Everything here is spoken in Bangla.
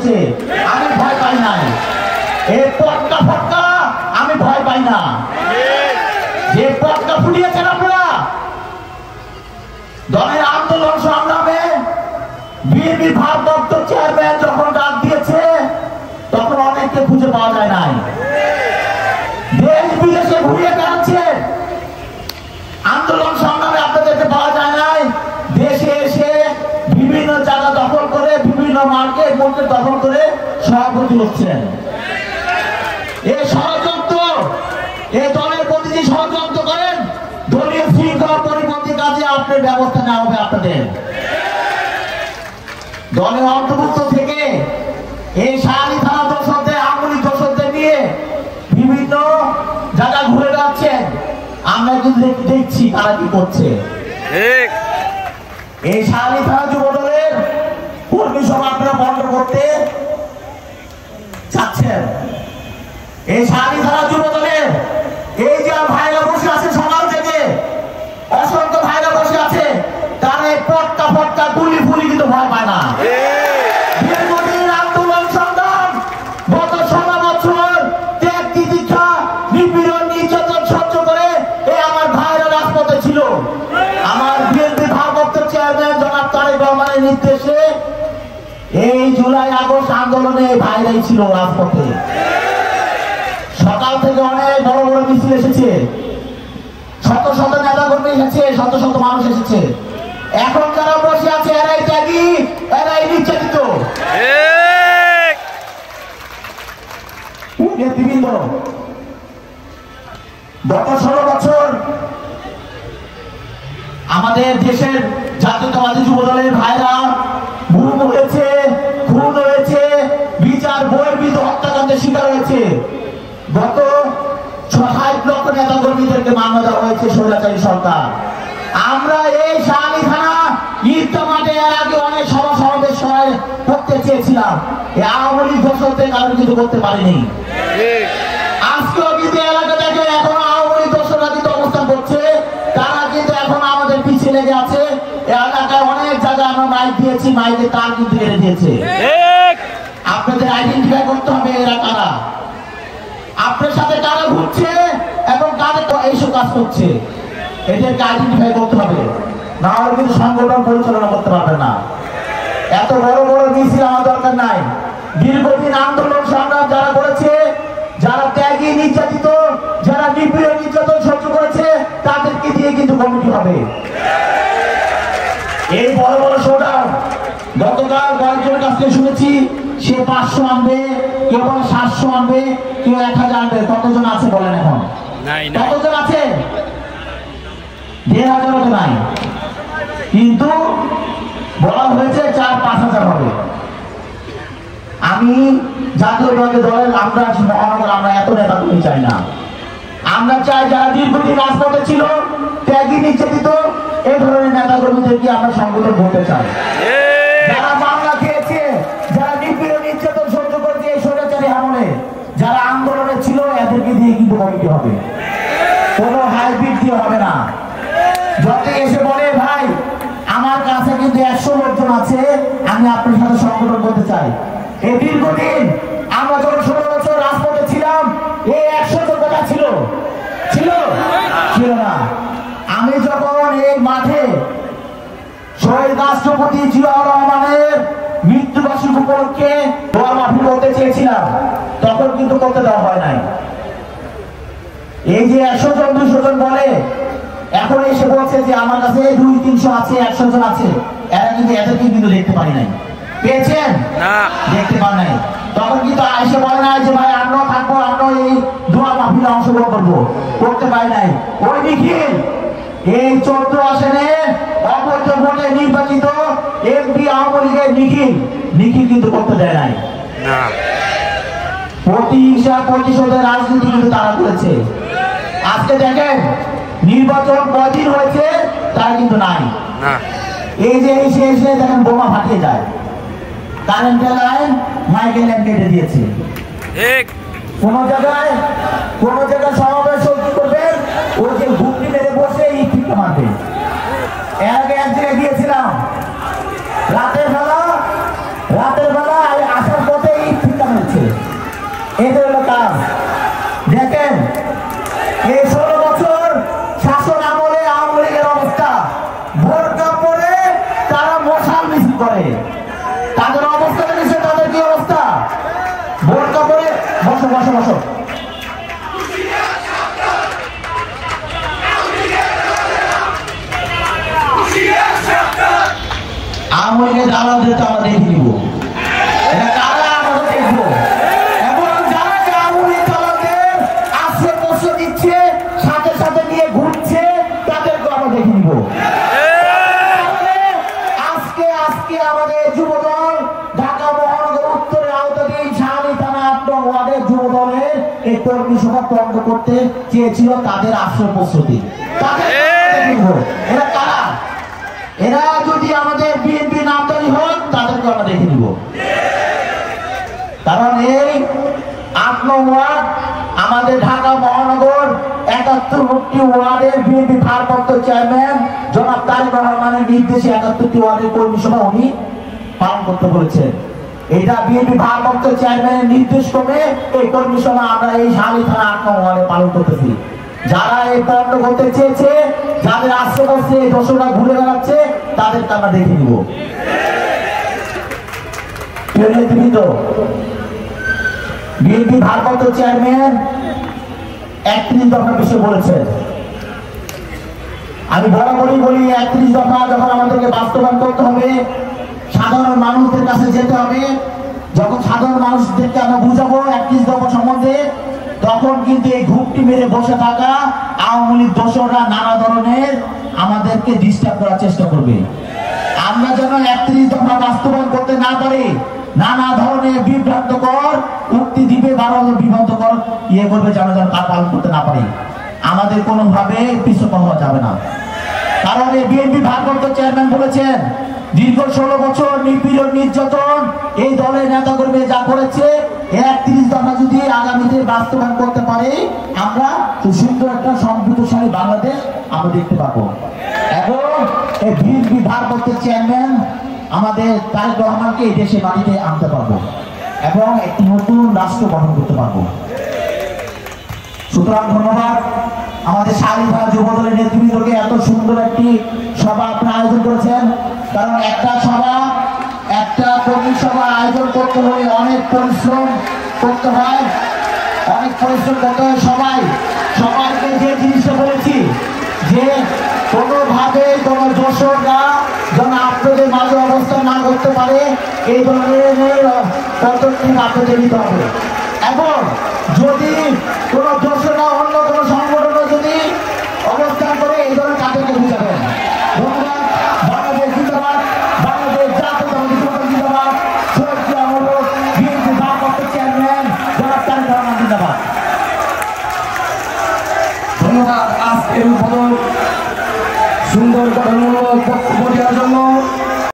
এসেছে, আমি ভয় পাই নাই। এই পটকা ফটকা আমি ভয় পাই না। যে পটকা ফুটিয়েছেন আপনারা দলের আন্দোলন সংগ্রামে, বিএনপির ভারপ্রাপ্ত চেয়ারম্যান যখন ডাক দিয়েছে তখন অনেককে খুঁজে পাওয়া যায় নাই। দেশ বিদেশে ঘুরিয়ে বেড়াচ্ছে, আন্দোলন সংগ্রামে আপনাদেরকে পাওয়া যায় নাই। দেশে এসে বিভিন্ন জায়গা দখল করে, বিভিন্ন মার্কেট দখল করে সভাপতি হচ্ছেন। এই ষড়যন্ত্র, এই দলের প্রতি যে ষড়যন্ত্র করেন, দলীয় শৃঙ্খলা পরিপন্থী কাজে আপনার ব্যবস্থা নেওয়া হবে। আপনাদের দলের অন্তর্ভুক্ত থেকে এই শাহালি থানা দোষরদের, আওয়ামী দোষরদের নিয়ে বিভিন্ন জায়গা ঘুরে যাচ্ছেন। আমরা কিন্তু দেখছি তারা কি করছে। এই শাহালি থানা যুব দলের কর্মী সভা আপনারা বন্ধ করতে চাচ্ছেন। এই শাহালি থানা যুব দলের এই যে ভাইরা বসে আছে সকাল থেকে, অসংখ্য ভাইরা বসে আছে, তারা এই পটকা ফটকা গুলি ফুলি কিন্তু ভয় পায় না। দীর্ঘদিন আন্দোলন সংগ্রাম, গত 16 বছর ত্যাগ তিতিক্ষা, নিপীড়ন নির্যাতন সহ্য করে এই আমার ভাইরা রাজপথে ছিল। আমার বিএনপি ভারপ্রাপ্ত চেয়ারম্যান জনাব তারেক রহমানের নির্দেশে এই জুলাই আগস্ট আন্দোলনে ভাইরাই ছিল রাজপথে। সকাল থেকে অনেক বড় বড় মিছিল এসেছে, শত শত নেতা কর্মী এসেছে, শত শত মানুষ এসেছে। এখন যারা বসে আছে এরাই ত্যাগী, এরাই নির্যাতিত। গত 16 বছর আমাদের দেশের জাতীয়তাবাদী যুব দলের ভাইরা গুম হয়েছে, খুন হয়েছে, বিচার বহির্ভূত হত্যাকাণ্ডের শিকার হয়েছে। গত 60 লক্ষ নেতা কর্মীদেরকে মামলা দেওয়া হয়েছে স্বৈরাচারী সরকার। আমরা এই শাহালি থানা ঈদগাহ মাঠে এর আগে অনেক সভা সমাবেশ করতে চেয়েছিলাম, এই আওয়ামী লীগ দোষরদের কারণে কিন্তু করতে পারিনি। আজকেও কিন্তু এলাকা দেখে এখন আওয়ামী লীগ দোষররা কিন্তু অবস্থান করছে, তারা কিন্তু এখন আমাদের পিছিয়ে লেগে আছে। এলাকায় অনেক জায়গায় আমরা মাইক দিয়েছি, মাইকের তার কিন্তু কেটে দিয়েছে। আপনাদের আইডেন্টিফাই করতে হবে এরা কারা, আপনার সাথে কারা ঘুরছে এবং কাদের এইসব কাজ করছে, এদেরকে আইডেন্টিফাই করতে হবে। না হলে কিন্তু সংগঠন পরিচালনা করতে পারবে না। এত বড় বড় মিছিল আমার দরকার নাই। দীর্ঘদিন আন্দোলন সংগ্রাম যারা করেছে, যারা ত্যাগী, নির্যাতিত, যারা নিপীড়ন নির্যাতন সহ্য করেছে, তাদেরকে দিয়ে কিন্তু কমিটি হবে। এই বড় বড় শোডাউন গতকাল কয়েকজনের কাছ থেকে শুনেছি, সে 500 আনবে, কেউ 700 আনবে, কেউ 1000 আনবে। কতজন আছে বলেন এখন? কতজন আছে? 1500 তো নাই, কিন্তু বলা হয়েছে 4-5 হাজার হবে। আমি জাতীয়তাবাদী দলের আমরা মহানগর, আমরা এত নেতা কর্মী চাই না। আমরা চাই যারা দীর্ঘদিন রাজপথে ছিল, ত্যাগী, নির্যাতিত, এই ধরনের নেতা কর্মীদেরকে আমরা সংগঠন করতে চাই। যারা মামলা খেয়েছে, যারা নিপীড়ন নির্যাতন সহ্য করেছে এই স্বৈরাচারী আমলে, যারা আন্দোলনে ছিল, এদেরকে দিয়ে কিন্তু কমিটি হবে। কোনো হাইব্রিড দিয়ে হবে না। যত এসে বলে ভাই আমার কাছে কিন্তু 100 লোকজন আছে, আমি আপনার সাথে সংগঠন করতে চাই। এই দীর্ঘদিন আমরা যখন 16 বছর রাজপথে ছিলাম, এই 100 জন কথা ছিল না। আমি যখন এই মাঠে শহীদ রাষ্ট্রপতি জিয়াউর রহমানের মৃত্যুবার্ষিকী উপলক্ষে দোয়া মাহফিল করতে চেয়েছিলাম, তখন কিন্তু করতে দেওয়া হয় নাই। এই যে 100 জন 200 জন বলে, এখন এসে বলছে যে আমার কাছে 200-300 আছে, 100 জন আছে, এরা কিন্তু এদেরকে কিন্তু দেখতে পারি নাই। পেয়েছেন? দেখতে পান নাই। তখন কিন্তু এসে বলে না যে ভাই আমরাও থাকবো, আমরাও এই দোয়া মাহফিলে অংশগ্রহণ করবো, করতে পারি নাই। ওই নিখিল এই 14 আসনে অবৈধ ভোটে নির্বাচিত এমপি আওয়ামী লীগের নিখিল কিন্তু করতে দেয় নাই। প্রতিহিংসা প্রতিশোধের রাজনীতি কিন্তু তারা করেছে। আজকে দেখেন নির্বাচন কয়দিন হয়েছে, তার কিন্তু নাই। এই যে এসে দেখেন বোমা ফাটিয়ে যায়, কারেন্টের লাইন, মাইকেল লাইন কেটে দিয়েছে। কোন জায়গায় সমাবেশ কি করবেন, ওই যে ঘুমটি মেরে বসে ইট ফিটে মারবে। এর আগে এক জায়গায় গিয়েছিলাম, রাতের বেলা আসার পথে তাদের অবস্থা দেখেছে, তাদের কি অবস্থা? বোরকা পরে বসো বসো বসো। আমলে দালালদের তো আমরা দেখে নিব, এটা কারা আমরা দেখবো। এবং যারা আমলে দালালদের আশ্রয় প্রশ্রয় দিচ্ছে, সাথে সাথে নিয়ে ঘুরছে, তাদেরকে আমরা দেখে নিব। আজকে আজকে আমাদের যুবদল ঢাকা মহানগর উত্তরের আওতাধীন শাহী থানা ৮ নং ওয়ার্ডের যুবদলের এই কর্মী সভা বন্ধ করতে চেয়েছিল, তাদের আশ্রয় প্রশ্রয়। তাদের এরা কারা? এরা যদি আমাদের বিএনপি নামদারি হন, তাদেরকে আমরা দেখে নিব। কারণ এই ৮ নং ওয়ার্ড আমাদের ঢাকা মহানগর ৭১টি ওয়ার্ডের বিএনপি ভারপ্রাপ্ত চেয়ারম্যান জনাব তারেক রহমানের নির্দেশে ৭১টি ওয়ার্ডের কর্মী সভা উনি পালন করতে বলেছেন। এটা বিএনপি ভারপ্রাপ্ত চেয়ারম্যানের নির্দেশ ক্রমে এই কর্মী সভা আমরা এই শাহী থানা ৮ নং ওয়ার্ডে পালন করতেছি। যারা এই বন্ধ করতে চেয়েছে, যাদের আশেপাশে দর্শকরা ঘুরে বেড়াচ্ছে, তাদেরকে আমরা দেখে নিব। বিএনপি ভারপ্রাপ্ত চেয়ারম্যান ৩১ দফা বিষয় বলেছেন। আমি বরাবরই বলি, ৩১ দফা যখন আমাদেরকে বাস্তবায়ন করতে হবে, সাধারণ মানুষদের কাছে যেতে হবে। যখন সাধারণ মানুষদেরকে আমরা বুঝাবো ৩১ দফা সম্বন্ধে, তখন কিন্তু এই ঘুপটি মেরে বসে থাকা আওয়ামী লীগ দোসররা নানা ধরনের আমাদেরকে ডিস্টার্ব করার চেষ্টা করবে। আমরা যেন ৩১ দফা বাস্তবায়ন করতে না পারি, নানা ধরনের বিভ্রান্তকর উক্তি দিবে, বিভ্রান্তকর করবে, যেন তা পালন করতে না পারি। আমাদের কোনোভাবে পিছু হওয়া যাবে না। কারণ এই বিএনপি ভারপ্রাপ্ত চেয়ারম্যান বলেছেন, দীর্ঘ ১৬ বছর নিপীড়ন নির্যাতন এই দলের নেতা কর্মী যা করেছে, ৩১ দফা যদি আগামীতে বাস্তবায়ন করতে পারে, আমরা খুব সুন্দর একটা সমৃদ্ধশালী বাংলাদেশ আমরা দেখতে পাবো। এবং এই বিএনপি ভারপ্রাপ্ত চেয়ারম্যান আমাদের তারেক রহমানকে এই দেশে মাটিতে আনতে পারবো এবং একটি নতুন রাষ্ট্র গঠন করতে পারবো। সুতরাং ধন্যবাদ আমাদের শাহী থানা যুবদলের নেতৃবৃন্দকে, এত সুন্দর একটি সভা আপনারা আয়োজন করেছেন। কারণ একটা সভা, একটা কর্মী সভা আয়োজন করতে হলে অনেক পরিশ্রম করতে হয়, অনেক পরিশ্রম করতে হয়। সবাইকে যে জিনিসটা বলেছি, যে কোনোভাবে কোনো দোষররা যেন আপনাদের মাঝে অবস্থান না করতে পারে, এই ধরনের পদক্ষেপ আপনাদের নিতে হবে। এবং যদি কোনো দোষরা অন্য কোনো সংগঠনে যদি অবস্থান করে, এই ধরনের তাদেরকে বুঝাবেন। ধন্যবাদ। বাংলাদেশ জিন্দাবাদ, বাংলাদেশ জাতীয়তাবাদী দল জিন্দাবাদ, শহীদ আমরক বিএনপি ভারপ্রাপ্ত চেয়ারম্যান জনাব তারেক রহমান জিন্দাবাদ। ধন্যবাদ আজকের উদ্বোধন সুন্দর গঠনমূলক বক্তব্য দেওয়ার জন্য।